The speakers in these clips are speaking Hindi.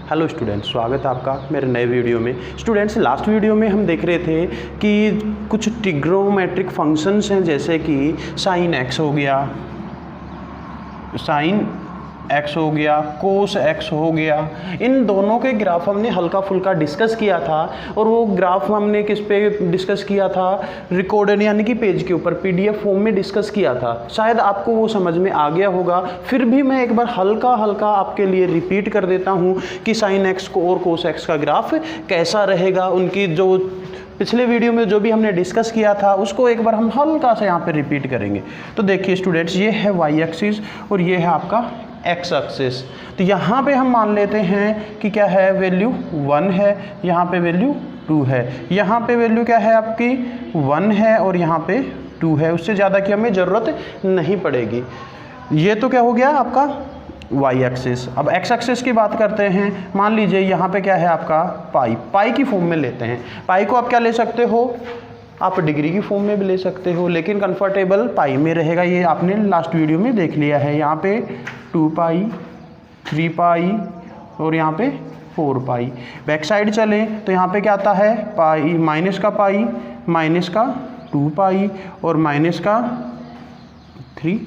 हेलो स्टूडेंट्स, स्वागत है आपका मेरे नए वीडियो में। स्टूडेंट्स, लास्ट वीडियो में हम देख रहे थे कि कुछ ट्रिग्नोमेट्रिक फंक्शंस हैं, जैसे कि साइन एक्स हो गया, साइन एक्स हो गया, कोस एक्स हो गया। इन दोनों के ग्राफ हमने हल्का फुल्का डिस्कस किया था, और वो ग्राफ हमने किस पे डिस्कस किया था, रिकॉर्डेड यानी कि पेज के ऊपर पीडीएफ फॉर्म में डिस्कस किया था। शायद आपको वो समझ में आ गया होगा, फिर भी मैं एक बार हल्का हल्का आपके लिए रिपीट कर देता हूँ कि साइन एक्स को और कोस एक्स का ग्राफ कैसा रहेगा। उनकी जो पिछले वीडियो में जो भी हमने डिस्कस किया था उसको एक बार हम हल्का सा यहाँ पे रिपीट करेंगे। तो देखिए स्टूडेंट्स, ये है वाई एक्सिस और ये है आपका एक्स एक्सिस। तो यहाँ पे हम मान लेते हैं कि क्या है, वैल्यू 1 है, यहाँ पे वैल्यू 2 है, यहाँ पे वैल्यू क्या है आपकी 1 है और यहाँ पे 2 है। उससे ज़्यादा की हमें ज़रूरत नहीं पड़ेगी। ये तो क्या हो गया आपका वाई एक्सिस। अब एक्स एक्सिस की बात करते हैं। मान लीजिए यहाँ पे क्या है आपका पाई की फॉर्म में लेते हैं। पाई को आप क्या ले सकते हो, आप डिग्री की फॉर्म में भी ले सकते हो, लेकिन कंफर्टेबल पाई में रहेगा। ये आपने लास्ट वीडियो में देख लिया है। यहाँ पे 2 पाई, 3 पाई और यहाँ पे 4 पाई। बैक साइड चलें तो यहाँ पे क्या आता है, पाई माइनस का पाई, माइनस का 2 पाई और माइनस का 3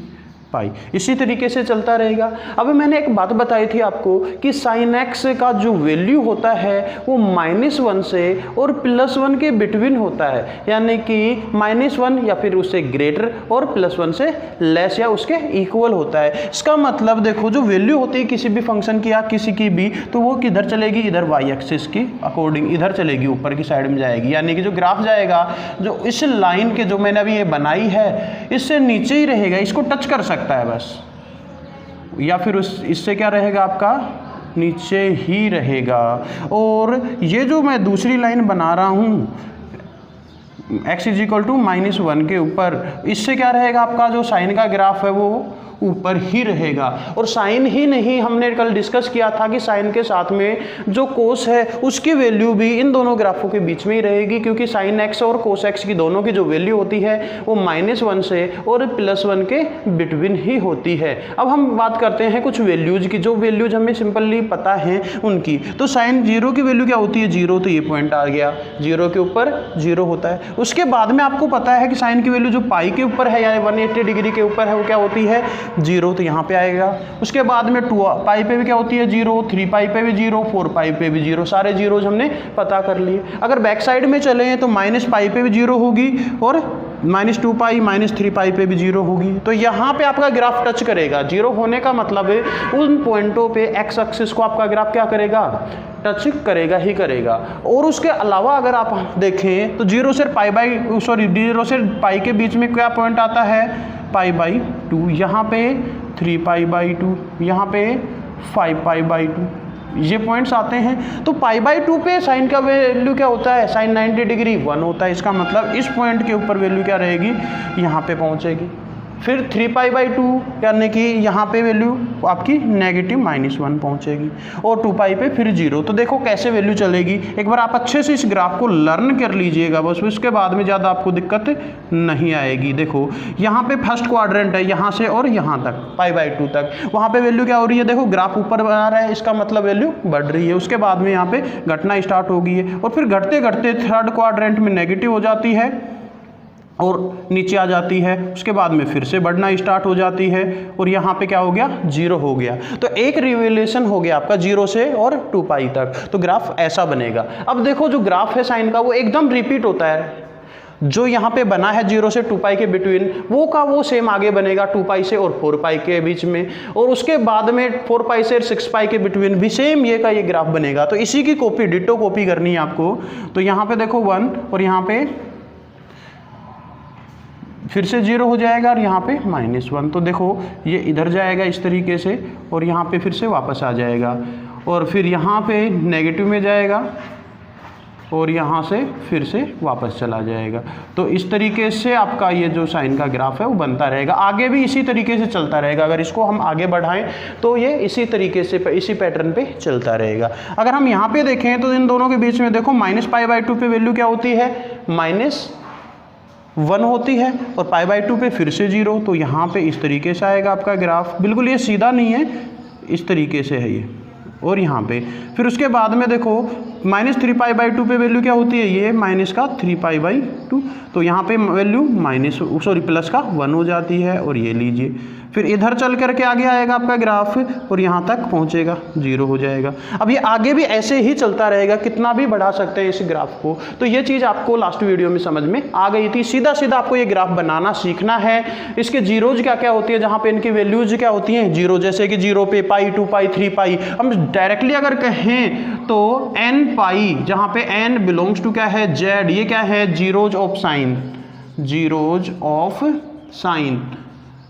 पाई। इसी तरीके से चलता रहेगा। अब मैंने एक बात बताई थी आपको कि साइन एक्स का जो वैल्यू होता है वो -1 से और +1 के बिटवीन होता है, यानी कि -1 या फिर उससे ग्रेटर और +1 से लेस या उसके इक्वल होता है। इसका मतलब देखो, जो वैल्यू होती है किसी भी फंक्शन की या किसी की भी, तो वो किधर चलेगी, इधर वाई एक्सिस की अकॉर्डिंग इधर चलेगी, ऊपर की साइड में जाएगी। यानी कि जो ग्राफ जाएगा, जो इस लाइन के जो मैंने अभी ये बनाई है, इससे नीचे ही रहेगा, इसको टच कर सकता है बस, या फिर इससे क्या रहेगा आपका नीचे ही रहेगा। और ये जो मैं दूसरी लाइन बना रहा हूं x = -1 के ऊपर, इससे क्या रहेगा आपका जो साइन का ग्राफ है वो ऊपर ही रहेगा। और साइन ही नहीं, हमने कल डिस्कस किया था कि साइन के साथ में जो कोस है उसकी वैल्यू भी इन दोनों ग्राफों के बीच में ही रहेगी, क्योंकि साइन एक्स और कोस एक्स की दोनों की जो वैल्यू होती है वो -1 से और +1 के बिटवीन ही होती है। अब हम बात करते हैं कुछ वैल्यूज की, जो वैल्यूज हमें सिंपली पता है उनकी। तो साइन 0 की वैल्यू क्या होती है, 0, तो ये पॉइंट आ गया, 0 के ऊपर 0 होता है। उसके बाद में आपको पता है कि साइन की वैल्यू जो पाई के ऊपर है या 180 डिग्री के ऊपर है वो क्या होती है, 0, तो यहाँ पे आएगा। उसके बाद में 2 पाई पे भी क्या होती है, 0, 3 पाई पे भी 0, 4 पाई पे भी 0, सारे जीरोज हमने पता कर लिए। अगर बैक साइड में चले तो -पाई पे भी 0 होगी और -2 पाई, -3 पाई पे भी 0 होगी। तो यहाँ पे आपका ग्राफ टच करेगा। 0 होने का मतलब है उन पॉइंटों पे एक्स एक्सिस को आपका ग्राफ क्या करेगा, टच करेगा ही करेगा। और उसके अलावा अगर आप देखें तो 0 से पाई के बीच में क्या पॉइंट आता है, π/2, यहाँ पे 3π/2, यहाँ पे 5π/2, ये पॉइंट्स आते हैं। तो π/2 पे साइन का वैल्यू क्या होता है, साइन 90 डिग्री 1 होता है। इसका मतलब इस पॉइंट के ऊपर वैल्यू क्या रहेगी, यहाँ पे पहुँचेगी। फिर 3π/2 यानी कि यहाँ पे वैल्यू आपकी -1 पहुँचेगी और 2 पाई पे फिर 0। तो देखो कैसे वैल्यू चलेगी। एक बार आप अच्छे से इस ग्राफ को लर्न कर लीजिएगा बस, उसके बाद में ज़्यादा आपको दिक्कत नहीं आएगी। देखो यहाँ पे फर्स्ट क्वाड्रेंट है, यहाँ से और यहाँ तक π/2 तक, वहाँ पे वैल्यू क्या हो रही है, देखो ग्राफ ऊपर बना रहा है, इसका मतलब वैल्यू बढ़ रही है। उसके बाद में यहाँ पे घटना स्टार्ट हो गई है और फिर घटते घटते थर्ड क्वाड्रेंट में नेगेटिव हो जाती है और नीचे आ जाती है। उसके बाद में फिर से बढ़ना स्टार्ट हो जाती है और यहाँ पे क्या हो गया, 0 हो गया। तो एक रिवोल्यूशन हो गया आपका 0 से और 2 पाई तक। तो ग्राफ ऐसा बनेगा। अब देखो जो ग्राफ है साइन का वो एकदम रिपीट होता है। जो यहाँ पे बना है 0 से 2 पाई के बिटवीन, वो का वो सेम आगे बनेगा 2 पाई से और 4 पाई के बीच में, और उसके बाद में 4 पाई से 6 पाई के बिटवीन भी सेम ये का ये ग्राफ बनेगा। तो इसी की कॉपी, डिटो कॉपी करनी है आपको। तो यहाँ पे देखो 1 और यहाँ पे फिर से 0 हो जाएगा और यहाँ पे -1। तो देखो ये इधर जाएगा इस तरीके से और यहाँ पे फिर से वापस आ जाएगा और फिर यहाँ पे नेगेटिव में जाएगा और यहाँ से फिर से वापस चला जाएगा। तो इस तरीके से आपका ये जो साइन का ग्राफ है वो बनता रहेगा। आगे भी इसी तरीके से चलता रहेगा। अगर इसको हम आगे बढ़ाएं तो ये इसी तरीके से, इसी पैटर्न पे चलता रहेगा। अगर हम यहाँ पे देखें तो इन दोनों के बीच में देखो -π/2 पे वैल्यू क्या होती है, -1 होती है और π/2 पे फिर से 0। तो यहाँ पे इस तरीके से आएगा आपका ग्राफ। बिल्कुल ये सीधा नहीं है, इस तरीके से है ये। और यहाँ पे फिर उसके बाद में देखो -3π/2 पे वैल्यू क्या होती है, ये माइनस का 3π/2, तो यहाँ पे वैल्यू प्लस का 1 हो जाती है। और ये लीजिए फिर इधर चल करके आगे आएगा आपका ग्राफ और यहाँ तक पहुँचेगा 0 हो जाएगा। अब ये आगे भी ऐसे ही चलता रहेगा, कितना भी बढ़ा सकते हैं इस ग्राफ को। तो ये चीज़ आपको लास्ट वीडियो में समझ में आ गई थी। सीधा सीधा आपको ये ग्राफ बनाना सीखना है। इसके जीरोज क्या क्या होती है, जहाँ पे इनकी वैल्यूज क्या होती हैं, जीरो, जैसे कि 0 पे पाई, 2π, 3π। हम डायरेक्टली अगर कहें तो n π, जहाँ पे n बिलोंग्स टू क्या है, z, ये क्या है, zeros of sine, zeros of sine.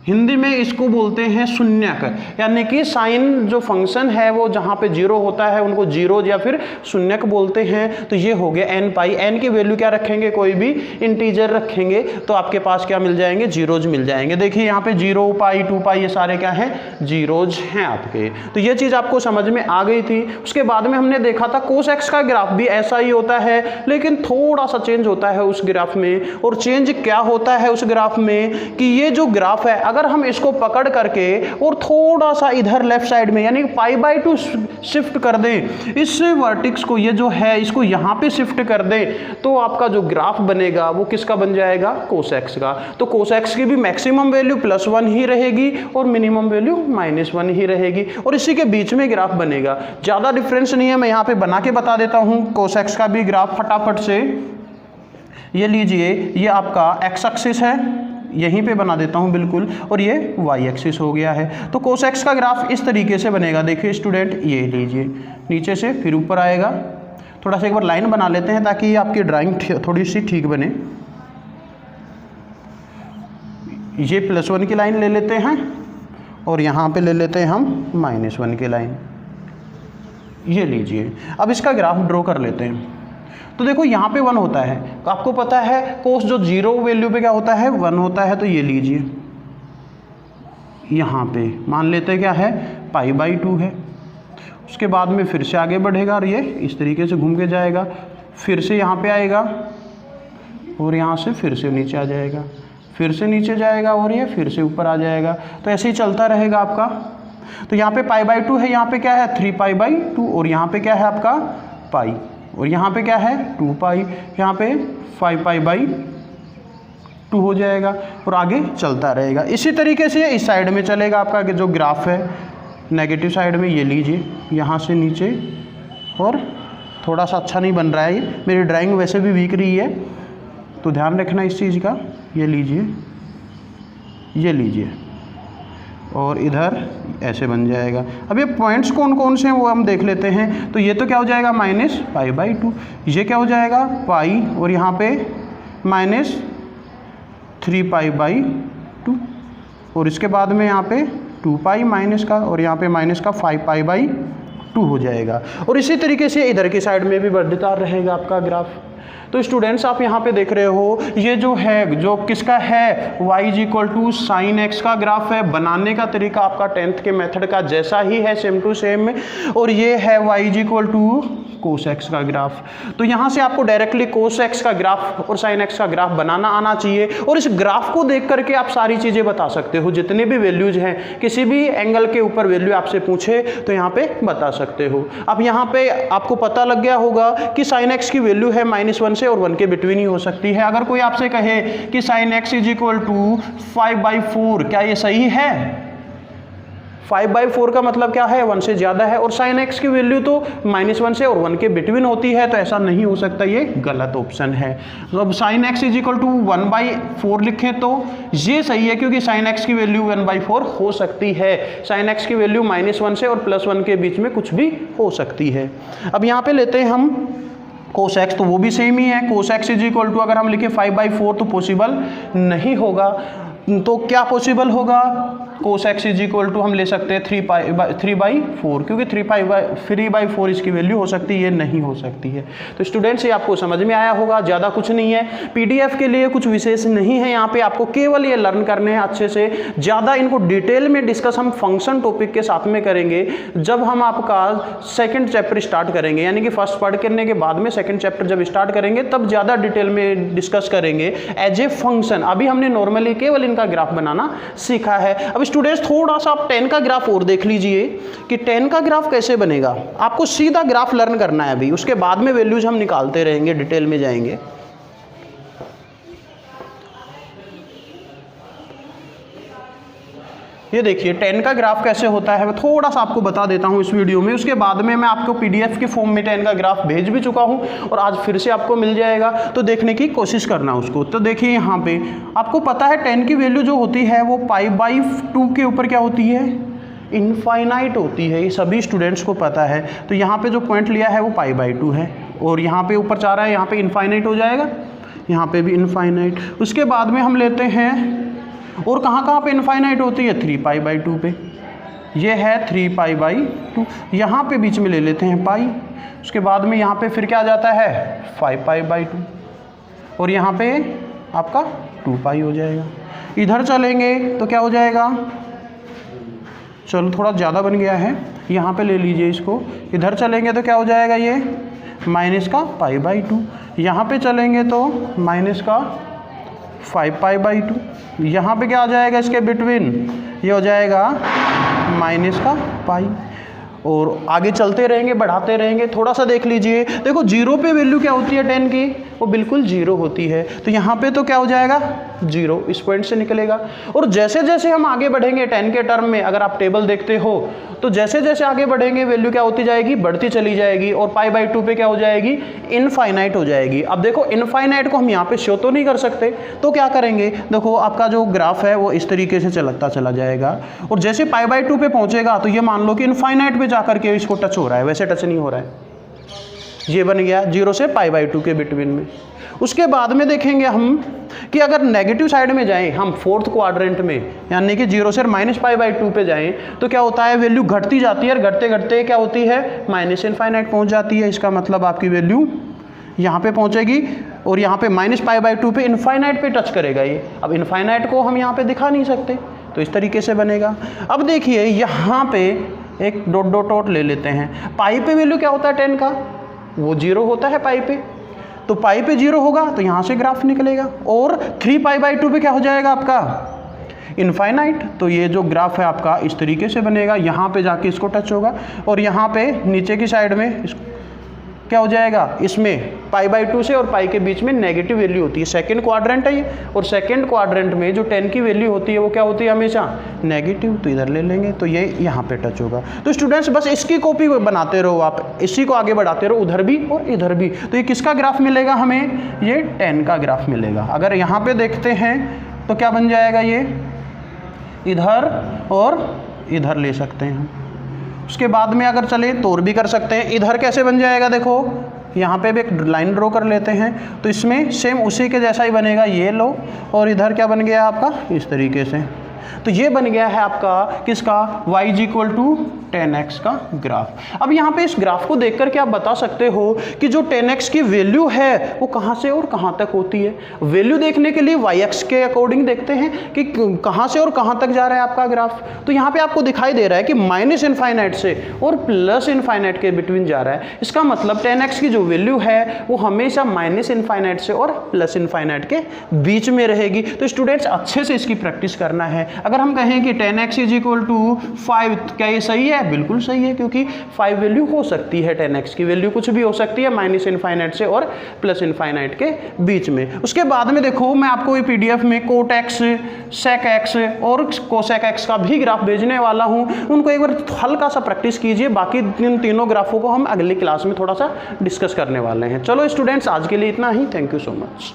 Hindi में इसको बोलते हैं शून्यक, यानी कि साइन जो फंक्शन है वो जहाँ पे 0 होता है उनको जीरोज या फिर शून्यक बोलते हैं। तो ये हो गया n π। n की वैल्यू क्या रखेंगे, कोई भी इंटीजर रखेंगे तो आपके पास क्या मिल जाएंगे, जीरोज मिल जाएंगे। देखिए यहाँ पे 0π, 2π ये सारे क्या है, जीरोज हैं आपके। तो ये चीज़ आपको समझ में आ गई थी। उसके बाद में हमने देखा था कोस एक्स का ग्राफ भी ऐसा ही होता है, लेकिन थोड़ा सा चेंज होता है उस ग्राफ में। और चेंज क्या होता है उस ग्राफ में कि ये जो ग्राफ है अगर हम इसको पकड़ करके और थोड़ा सा इधर लेफ्ट साइड में यानी π/2 शिफ्ट कर दें, इस वर्टिक्स को, ये जो है इसको यहाँ पे शिफ्ट कर दें, तो आपका जो ग्राफ बनेगा वो किसका बन जाएगा, कोस एक्स का। तो कोस एक्स की भी मैक्सिमम वैल्यू +1 ही रहेगी और मिनिमम वैल्यू -1 ही रहेगी, और इसी के बीच में ग्राफ बनेगा। ज़्यादा डिफरेंस नहीं है, मैं यहाँ पे बना के बता देता हूँ कोस एक्स का भी ग्राफ फटाफट से। ये लीजिए, ये आपका एक्स एक्सिस है, यहीं पे बना देता हूँ बिल्कुल, और ये वाई एक्सिस हो गया है। तो कोस एक्स का ग्राफ इस तरीके से बनेगा। देखिए स्टूडेंट, ये लीजिए नीचे से फिर ऊपर आएगा। थोड़ा सा एक बार लाइन बना लेते हैं ताकि आपकी ड्राइंग थोड़ी सी ठीक बने। ये +1 की लाइन ले लेते हैं और यहाँ पे ले लेते हैं हम -1 की लाइन। ये लीजिए, अब इसका ग्राफ ड्रॉ कर लेते हैं। तो देखो यहाँ पे 1 होता है, तो आपको पता है कोस जो 0 वैल्यू पे क्या होता है, 1 होता है। तो ये लीजिए यहाँ पे मान लेते हैं क्या है, π/2 है। उसके बाद में फिर से आगे बढ़ेगा और ये इस तरीके से घूम के जाएगा, फिर से यहाँ पे आएगा और यहाँ से फिर से नीचे आ जाएगा, फिर से नीचे जाएगा और ये फिर से ऊपर आ जाएगा। तो ऐसे ही चलता रहेगा आपका। तो यहाँ पे π/2 है, यहाँ पे क्या है 3π/2, और यहाँ पे क्या है आपका पाई, और यहाँ पे क्या है 2π, यहाँ पे 5π/2 हो जाएगा और आगे चलता रहेगा। इसी तरीके से इस साइड में चलेगा आपका जो ग्राफ है, नेगेटिव साइड में। ये लीजिए यहाँ से नीचे, और थोड़ा सा अच्छा नहीं बन रहा है, ये मेरी ड्राइंग वैसे भी वीक रही है तो ध्यान रखना इस चीज़ का। ये लीजिए, ये लीजिए, और इधर ऐसे बन जाएगा। अब ये पॉइंट्स कौन कौन से हैं वो हम देख लेते हैं। तो ये तो क्या हो जाएगा -π/2, ये क्या हो जाएगा पाई, और यहाँ पे -3π/2, और इसके बाद में यहाँ पे 2π माइनस का, और यहाँ पे माइनस का 5π/2 हो जाएगा। और इसी तरीके से इधर की साइड में भी बढ़ता रहेगा आपका ग्राफ। तो स्टूडेंट्स आप यहाँ पे देख रहे हो, ये जो है जो किसका है, y = sin x का ग्राफ है। बनाने का तरीका आपका 10th के मेथड का जैसा ही है, सेम टू सेम। और ये है y = cos x का ग्राफ। तो यहाँ से आपको डायरेक्टली cos x का ग्राफ और sin x का ग्राफ बनाना आना चाहिए, और इस ग्राफ को देख करके आप सारी चीज़ें बता सकते हो। जितने भी वैल्यूज हैं, किसी भी एंगल के ऊपर वैल्यू आपसे पूछे तो यहाँ पे बता सकते हो। अब यहाँ पे आपको पता लग गया होगा कि sin x की वैल्यू है -1 से और 1 के बिटवीन ही हो सकती है। अगर कोई आपसे कहे कि sin x = 5/4, क्या ये सही है? 5/4 का मतलब क्या है, 1 से ज़्यादा है, और sin x की वैल्यू तो -1 से और 1 के बिटवीन होती है, तो ऐसा नहीं हो सकता, ये गलत ऑप्शन है। तो अब sin x = 1/4 लिखें तो ये सही है, क्योंकि sin x की वैल्यू 1/4 हो सकती है। sin x की वैल्यू -1 से और +1 के बीच में कुछ भी हो सकती है। अब यहाँ पे लेते हैं हम cos x, तो वो भी सेम ही है। cos x = अगर हम लिखें 5/4 तो पॉसिबल नहीं होगा, तो क्या पॉसिबल होगा, cos x = हम ले सकते हैं 3/4, क्योंकि 3/4 इसकी वैल्यू हो सकती है, ये नहीं हो सकती है। तो स्टूडेंट्स ये आपको समझ में आया होगा, ज़्यादा कुछ नहीं है। पीडीएफ के लिए कुछ विशेष नहीं है, यहाँ पे आपको केवल ये लर्न करने हैं अच्छे से। ज़्यादा इनको डिटेल में डिस्कस हम फंक्शन टॉपिक के साथ में करेंगे जब हम आपका सेकेंड चैप्टर स्टार्ट करेंगे, यानी कि फर्स्ट पढ़ करने के बाद में सेकेंड चैप्टर जब स्टार्ट करेंगे तब ज़्यादा डिटेल में डिस्कस करेंगे एज ए फंक्शन। अभी हमने नॉर्मली केवल इनका ग्राफ बनाना सीखा है। अब स्टूडेंट्स थोड़ा सा आप 10 का ग्राफ और देख लीजिए कि 10 का ग्राफ कैसे बनेगा। आपको सीधा ग्राफ लर्न करना है अभी, उसके बाद में वैल्यूज हम निकालते रहेंगे, डिटेल में जाएंगे। ये देखिए 10 का ग्राफ कैसे होता है, मैं थोड़ा सा आपको बता देता हूँ इस वीडियो में। उसके बाद में मैं आपको PDF के फॉर्म में 10 का ग्राफ भेज भी चुका हूँ और आज फिर से आपको मिल जाएगा, तो देखने की कोशिश करना उसको। तो देखिए यहाँ पे आपको पता है 10 की वैल्यू जो होती है वो π/2 के ऊपर क्या होती है, इनफाइनाइट होती है। ये सभी स्टूडेंट्स को पता है। तो यहाँ पे जो पॉइंट लिया है वो π/2 है और यहाँ पे ऊपर जा रहा है, यहाँ पे इनफाइनाइट हो जाएगा, यहाँ पे भी इनफाइनाइट। उसके बाद में हम लेते हैं, और कहाँ कहाँ पे इनफाइनाइट होती है, 3π/2 पे। ये है 3π/2, यहाँ पे बीच में ले लेते हैं पाई। उसके बाद में यहाँ पे फिर क्या आ जाता है, 5π/2 और यहाँ पे आपका 2π हो जाएगा। इधर चलेंगे तो क्या हो जाएगा, चलो थोड़ा ज़्यादा बन गया है, यहाँ पे ले लीजिए इसको। इधर चलेंगे तो क्या हो जाएगा, ये माइनस का π/2। यहाँ पे चलेंगे तो माइनस का 5π/2। यहाँ पे क्या आ जाएगा इसके बिटवीन, ये हो जाएगा माइनस का पाई। और आगे चलते रहेंगे, बढ़ाते रहेंगे। थोड़ा सा देख लीजिए, देखो 0 पे वैल्यू क्या होती है 10 की, वो बिल्कुल 0 होती है। तो यहाँ पे तो क्या हो जाएगा, 0 इस पॉइंट से निकलेगा। और जैसे जैसे हम आगे बढ़ेंगे 10 के टर्म में, अगर आप टेबल देखते हो तो जैसे जैसे आगे बढ़ेंगे वैल्यू क्या होती जाएगी, बढ़ती चली जाएगी और π/2 पे क्या हो जाएगी, इनफाइनाइट हो जाएगी। अब देखो इनफाइनाइट को हम यहाँ पे शो तो नहीं कर सकते, तो क्या करेंगे, देखो आपका जो ग्राफ है वो इस तरीके से चलता चला जाएगा और जैसे π/2 पे पहुँचेगा तो ये मान लो कि इनफाइनाइट पे जाकर के इसको टच हो रहा है, वैसे टच नहीं हो रहा है। ये बन गया 0 से π/2 के बिटवीन में। उसके बाद में देखेंगे हम कि अगर नेगेटिव साइड में जाएं हम, फोर्थ क्वाड्रेंट में, यानी कि 0 से -π/2 पे जाएं तो क्या होता है, वैल्यू घटती जाती है और घटते घटते क्या होती है, माइनस इनफाइनाइट पहुंच जाती है। इसका मतलब आपकी वैल्यू यहाँ पे पहुंचेगी और यहाँ पे -π/2 पे इनफाइनाइट पे टच करेगा ये। अब इनफाइनाइट को हम यहाँ पे दिखा नहीं सकते, तो इस तरीके से बनेगा। अब देखिए यहाँ पे एक डॉट ले लेते हैं। पाई पे वैल्यू क्या होता है 10 का, वो 0 होता है पाई पे, तो पाई पे 0 होगा तो यहाँ से ग्राफ निकलेगा। और 3π/2 पे क्या हो जाएगा आपका, इनफाइनाइट। तो ये जो ग्राफ है आपका इस तरीके से बनेगा, यहाँ पे जाके इसको टच होगा और यहाँ पे नीचे की साइड में क्या हो जाएगा, इसमें π/2 से और पाई के बीच में नेगेटिव वैल्यू होती है। सेकंड क्वाड्रेंट है ये, और सेकंड क्वाड्रेंट में जो 10 की वैल्यू होती है वो क्या होती है, हमेशा नेगेटिव। तो इधर ले लेंगे तो ये यहाँ पे टच होगा। तो स्टूडेंट्स बस इसकी कॉपी बनाते रहो आप, इसी को आगे बढ़ाते रहो, उधर भी और इधर भी। तो ये किसका ग्राफ मिलेगा हमें, ये 10 का ग्राफ मिलेगा। अगर यहाँ पे देखते हैं तो क्या बन जाएगा, ये इधर और इधर ले सकते हैं। उसके बाद में अगर चले तो और भी कर सकते हैं। इधर कैसे बन जाएगा, देखो यहाँ पे भी एक लाइन ड्रॉ कर लेते हैं, तो इसमें सेम उसी के जैसा ही बनेगा, ये लो। और इधर क्या बन गया आपका, इस तरीके से। तो ये बन गया है आपका किसका, y = 10x का ग्राफ। अब यहाँ पे इस ग्राफ को देख करके आप बता सकते हो कि जो 10x की वैल्यू है वो कहाँ से और कहाँ तक होती है। वैल्यू देखने के लिए y-अक्ष के अकॉर्डिंग देखते हैं कि कहाँ से और कहाँ तक जा रहा है आपका ग्राफ। तो यहाँ पे आपको दिखाई दे रहा है कि माइनस इनफाइनाइट से और प्लस इनफाइनाइट के बिटवीन जा रहा है। इसका मतलब 10x की जो वैल्यू है वो हमेशा माइनस इनफाइनाइट से और प्लस इनफाइनाइट के बीच में रहेगी। तो स्टूडेंट्स अच्छे से इसकी प्रैक्टिस करना है। अगर हम कहें कि 10x = 5, क्या ये सही है, बिल्कुल सही है, क्योंकि 5 वैल्यू हो सकती है। 10x की वैल्यू कुछ भी हो सकती है, माइनस इनफाइनाइट से और प्लस इनफाइनाइट के बीच में। उसके बाद में देखो मैं आपको ये PDF में cot x, sec x और cosec x का भी ग्राफ भेजने वाला हूँ। उनको एक बार हल्का सा प्रैक्टिस कीजिए। बाकी इन तीनों ग्राफों को हम अगली क्लास में थोड़ा सा डिस्कस करने वाले हैं। चलो स्टूडेंट्स आज के लिए इतना ही। Thank you so much.